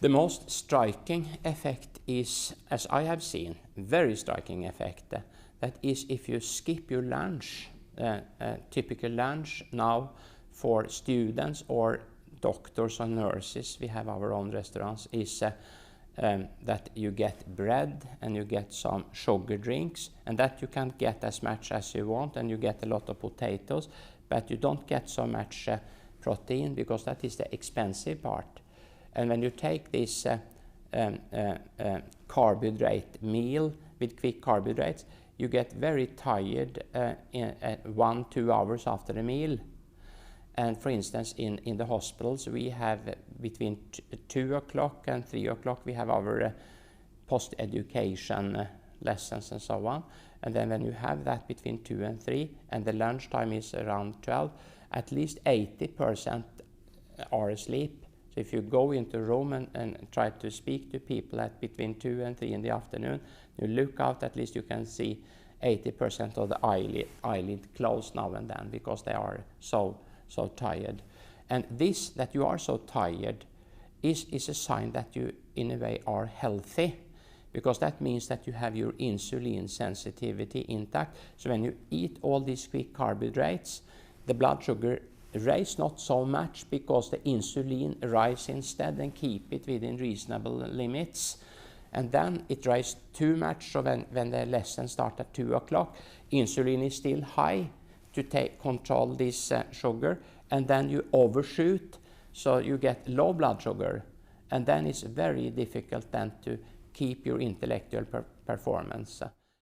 The most striking effect is, as I have seen, very striking effect, that is if you skip your lunch, typical lunch now for students or doctors or nurses, we have our own restaurants, is that you get bread and you get some sugar drinks, and that you can get as much as you want, and you get a lot of potatoes, but you don't get so much protein, because that is the expensive part. And when you take this carbohydrate meal with quick carbohydrates, you get very tired in 1-2 hours after the meal. And for instance, in the hospitals, we have between 2 o'clock and 3 o'clock, we have our post-education lessons and so on. And then when you have that between 2 and 3, and the lunchtime is around 12, at least 80% are asleep. So if you go into a room and try to speak to people at between 2 and 3 in the afternoon, you look out, at least you can see 80% of the eyelid closed now and then, because they are so tired. And this, that you are so tired, is a sign that you in a way are healthy, because that means that you have your insulin sensitivity intact. So when you eat all these quick carbohydrates, the blood sugar rise not so much, because the insulin rise instead and keep it within reasonable limits. And then it rises too much, so when the lesson starts at 2 o'clock, insulin is still high to control this sugar, and then you overshoot, so you get low blood sugar, and then it's very difficult then to keep your intellectual performance.